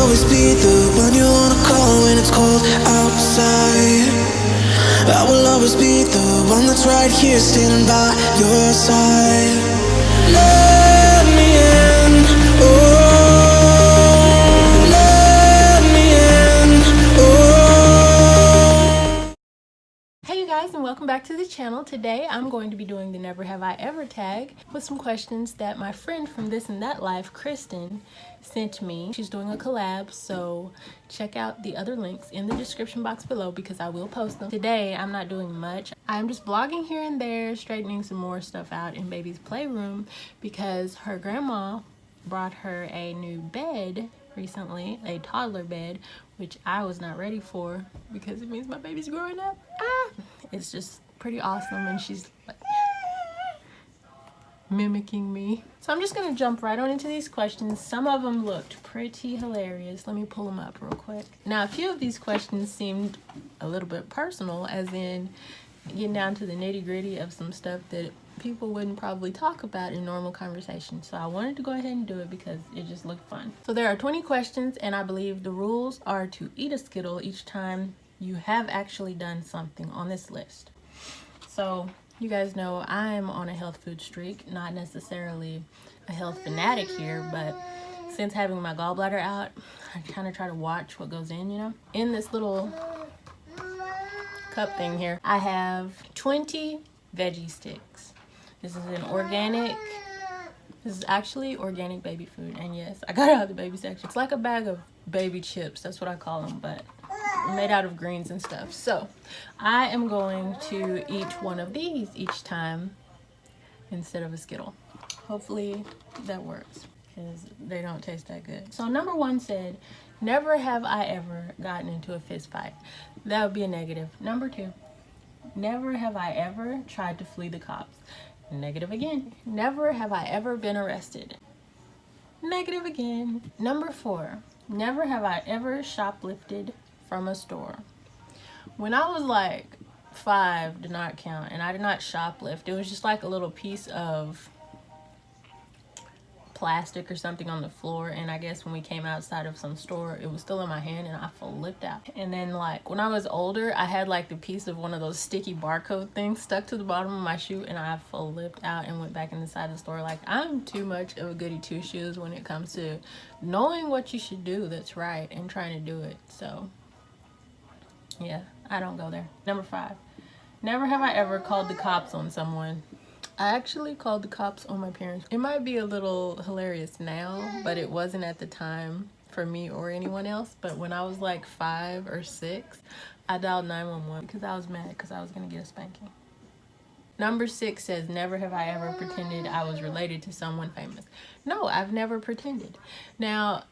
always be the one you wanna call when it's cold outside. I will always be the one that's right here standing by your side. Let me in, oh, let me in, oh. Hey you guys, and welcome back to the channel. Today I'm going to be doing the Never Have I Ever tag with some questions that my friend from This and That Life, Kristen, sent me. She's doing a collab, so check out the other links in the description box below because I will post them. Today I'm not doing much. I'm just vlogging here and there, straightening some more stuff out in baby's playroom because her grandma brought her a new bed recently, a toddler bed, which I was not ready for because it means my baby's growing up. It's just pretty awesome, and she's like mimicking me. So I'm just gonna jump right on into these questions. Some of them looked pretty hilarious. Let me pull them up real quick. Now, a few of these questions seemed a little bit personal, as in getting down to the nitty-gritty of some stuff that people wouldn't probably talk about in normal conversation. So I wanted to go ahead and do it because it just looked fun. So there are 20 questions, and I believe the rules are to eat a Skittle each time you have actually done something on this list. So you guys know I'm on a health food streak, not necessarily a health fanatic here, but since having my gallbladder out, I kind of try to watch what goes in, you know? In this little cup thing here, I have 20 veggie sticks. This is actually organic baby food, and yes, I got it out of the baby section. It's like a bag of baby chips, that's what I call them, but made out of greens and stuff. So I am going to eat one of these each time instead of a Skittle. Hopefully that works because they don't taste that good. So number one said, never have I ever gotten into a fist fight. That would be a negative. Number two, never have I ever tried to flee the cops. Negative again. Never have I ever been arrested. Negative again. Number four, never have I ever shoplifted from a store. When I was like 5, did not count, and I did not shoplift. It was just like a little piece of plastic or something on the floor, and I guess when we came outside of some store, it was still in my hand and I flipped out. And then like when I was older, I had like the piece of one of those sticky barcode things stuck to the bottom of my shoe, and I flipped out and went back inside the store. Like, I'm too much of a goody two shoes when it comes to knowing what you should do that's right and trying to do it. So yeah, I don't go there. Number five, never have I ever called the cops on someone. I actually called the cops on my parents. It might be a little hilarious now, but it wasn't at the time for me or anyone else. But when I was like 5 or 6, I dialed 911 because I was mad because I was gonna get a spanking. Number 6 says, never have I ever pretended I was related to someone famous. No, I've never pretended. Now,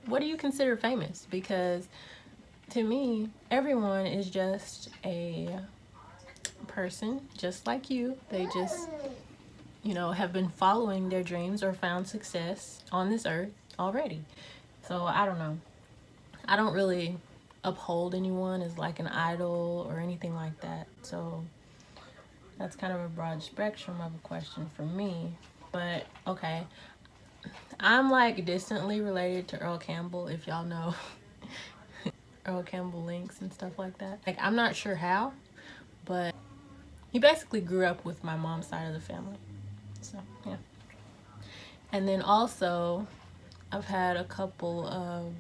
what do you consider famous? Because to me, everyone is just a person just like you. They just, you know, have been following their dreams or found success on this earth already. So I don't know. I don't really uphold anyone as like an idol or anything like that. So that's kind of a broad spectrum of a question for me. But okay, I'm like distantly related to Earl Campbell, if y'all know Earl Campbell links and stuff like that. Like, I'm not sure how, but he basically grew up with my mom's side of the family. So yeah. And then also I've had a couple of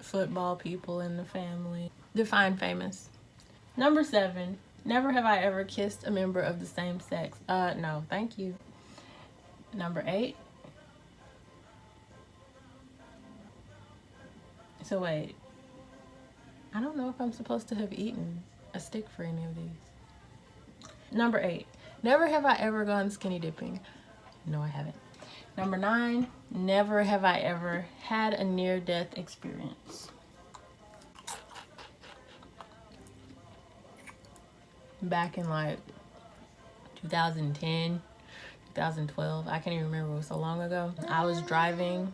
football people in the family. Define famous. Number 7, never have I ever kissed a member of the same sex. No, thank you. Number 8. So wait, I don't know if I'm supposed to have eaten a stick for any of these. Number 8, never have I ever gone skinny dipping. No, I haven't. Number 9, never have I ever had a near-death experience. Back in like 2010, 2012, I can't even remember, it was so long ago. I was driving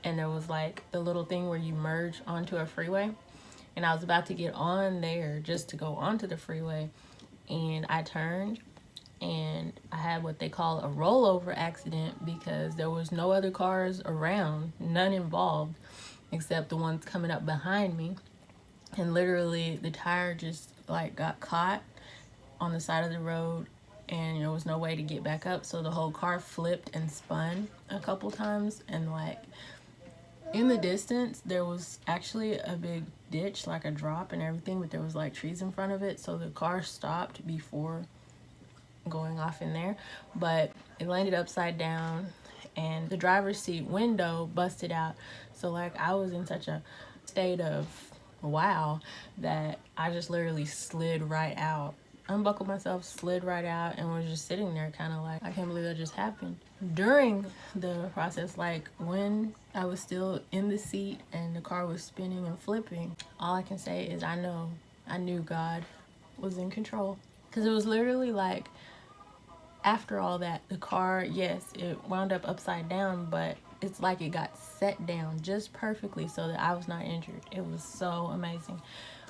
and there was like the little thing where you merge onto a freeway, and I was about to get on there just to go onto the freeway, and I turned and I had what they call a rollover accident because there was no other cars around, none involved, except the ones coming up behind me. And literally the tire just like got caught on the side of the road, and there was no way to get back up, so the whole car flipped and spun a couple times. And like in the distance there was actually a big ditch, like a drop and everything, but there was like trees in front of it, so the car stopped before going off in there. But it landed upside down and the driver's seat window busted out. So like I was in such a state of wow that I just literally slid right out, unbuckled myself, slid right out, and was just sitting there kind of like, I can't believe that just happened. During the process, like when I was still in the seat and the car was spinning and flipping, all I can say is I knew God was in control, because it was literally like after all that, the car, yes, it wound up upside down, but it's like it got set down just perfectly so that I was not injured. It was so amazing.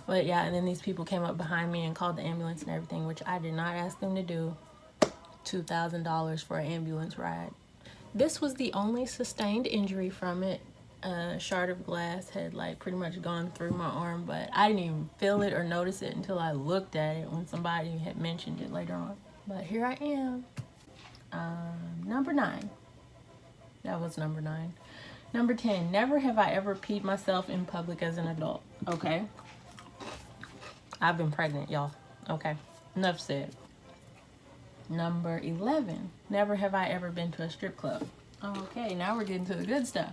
But yeah, and then these people came up behind me and called the ambulance and everything, which I did not ask them to do. $2,000 for an ambulance ride. This was the only sustained injury from it. A shard of glass had like pretty much gone through my arm, but I didn't even feel it or notice it until I looked at it when somebody had mentioned it later on. But here I am. Number 9. That was number 9. Number 10, never have I ever peed myself in public as an adult. Okay. I've been pregnant, y'all. Okay. Enough said. Number 11, never have I ever been to a strip club. Okay, now we're getting to the good stuff.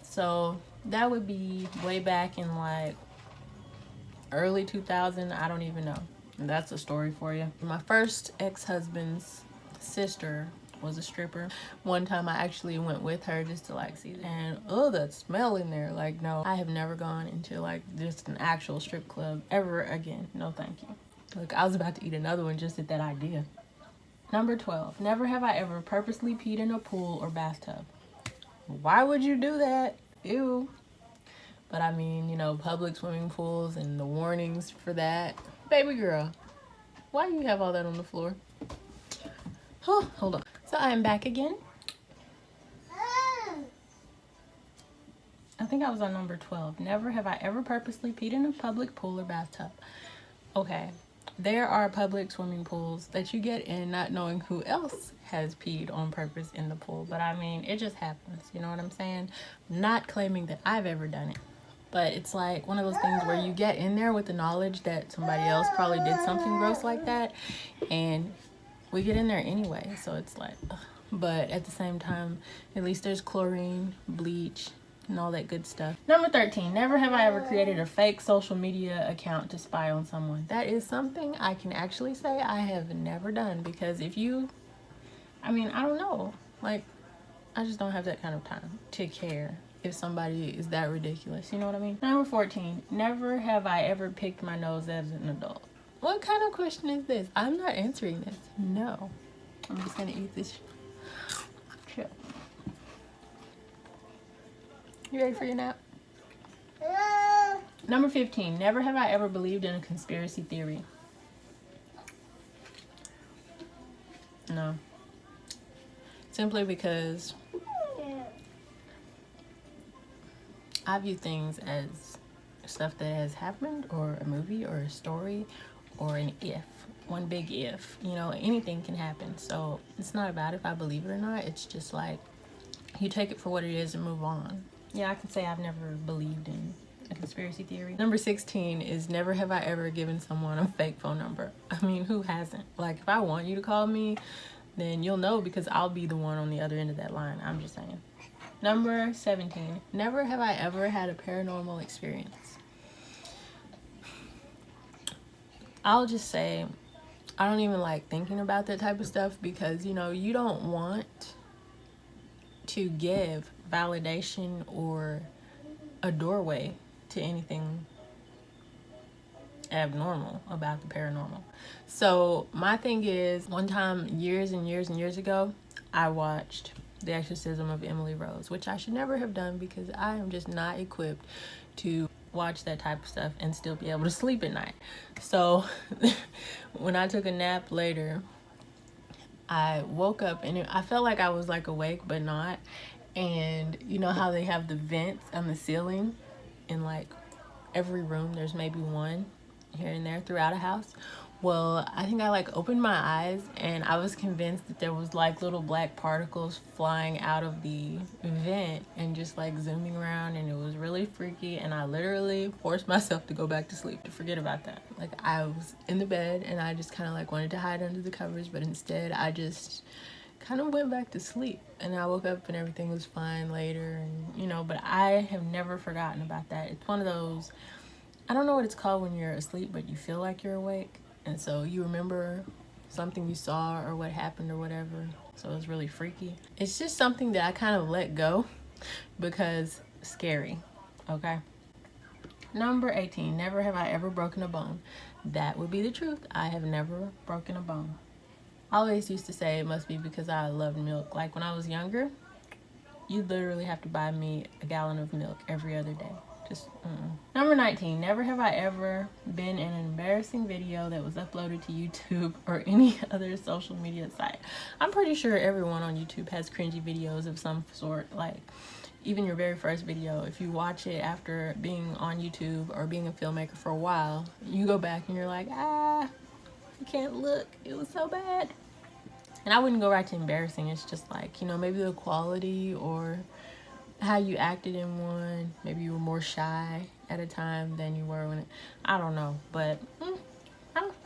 So that would be way back in like early 2000. I don't even know. That's a story for you. My first ex-husband's sister was a stripper. One time I actually went with her just to like see, and oh, that smell in there. Like, no, I have never gone into like just an actual strip club ever again. No thank you. Look, I was about to eat another one just at that idea. Number 12, never have I ever purposely peed in a pool or bathtub. Why would you do that? Ew. But I mean, public swimming pools and the warnings for that. Baby girl, why do you have all that on the floor? Oh, hold on. So I am back again. I think I was on number 12. Never have I ever purposely peed in a public pool or bathtub. Okay, there are public swimming pools that you get in not knowing who else has peed on purpose in the pool. But I mean, it just happens. You know what I'm saying? I'm not claiming that I've ever done it. But it's like one of those things where you get in there with the knowledge that somebody else probably did something gross like that, and we get in there anyway. So it's like, ugh. But at the same time, at least there's chlorine, bleach, and all that good stuff. Number 13, never have I ever created a fake social media account to spy on someone. That is something I can actually say I have never done, because I don't know. Like, I just don't have that kind of time to care if somebody is that ridiculous. You know what I mean? Number 14, never have I ever picked my nose as an adult. What kind of question is this? I'm not answering this. No. I'm just gonna eat this. Chill. You ready for your nap? Number 15, never have I ever believed in a conspiracy theory. No. Simply because I view things as stuff that has happened, or a movie, or a story, or an if. One big if. Anything can happen. So it's not about if I believe it or not. It's just like, you take it for what it is and move on. Yeah, I can say I've never believed in a conspiracy theory. Number 16 is never have I ever given someone a fake phone number. I mean, who hasn't? Like, if I want you to call me, then you'll know, because I'll be the one on the other end of that line. I'm just saying. Number 17, never have I ever had a paranormal experience. I'll just say, I don't even like thinking about that type of stuff, because, you don't want to give validation or a doorway to anything abnormal about the paranormal. So my thing is, one time years and years and years ago, I watched The Exorcism of Emily Rose, which I should never have done, because I am just not equipped to watch that type of stuff and still be able to sleep at night. So when I took a nap later, I woke up and I felt like I was like awake but not. And you know how they have the vents on the ceiling in like every room, there's maybe one here and there throughout a house. Well, I think I like opened my eyes and I was convinced that there was like little black particles flying out of the vent and just like zooming around, and it was really freaky. And I literally forced myself to go back to sleep, to forget about that. Like I was in the bed and I just kind of like wanted to hide under the covers, but instead I just kind of went back to sleep. And I woke up and everything was fine later, and you know, but I have never forgotten about that. It's one of those, I don't know what it's called when you're asleep but you feel like you're awake, and so you remember something you saw or what happened or whatever. So it was really freaky. It's just something that I kind of let go because scary. Okay. Number 18, never have I ever broken a bone. That would be the truth. I have never broken a bone. I always used to say it must be because I love milk. Like when I was younger, you literally have to buy me a gallon of milk every other day. Just Number 19, never have I ever been in an embarrassing video that was uploaded to YouTube or any other social media site. I'm pretty sure everyone on YouTube has cringy videos of some sort. Like even your very first video, if you watch it after being on YouTube or being a filmmaker for a while, you go back and you're like, you can't look, it was so bad. And I wouldn't go right to embarrassing. It's just like, you know, maybe the quality or how you acted in one. Maybe you were more shy at a time than you were when it, I don't know. But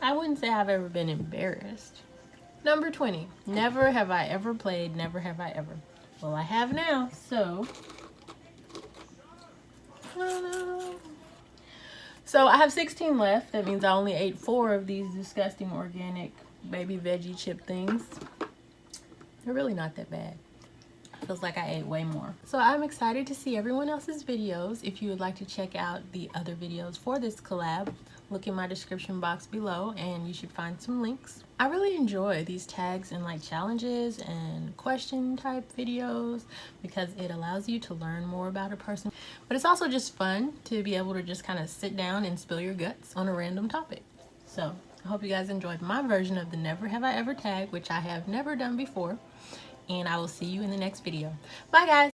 I wouldn't say I've ever been embarrassed. Number 20, never have I ever played Never Have I Ever. Well, I have now, so. So I have 16 left. That means I only ate 4 of these disgusting organic baby veggie chip things. They're really not that bad. Feels like I ate way more. So I'm excited to see everyone else's videos. If you would like to check out the other videos for this collab, look in my description box below and you should find some links. I really enjoy these tags and like challenges and question type videos because it allows you to learn more about a person. But it's also just fun to be able to just kind of sit down and spill your guts on a random topic. So I hope you guys enjoyed my version of the Never Have I Ever tag, which I have never done before. And I will see you in the next video. Bye guys.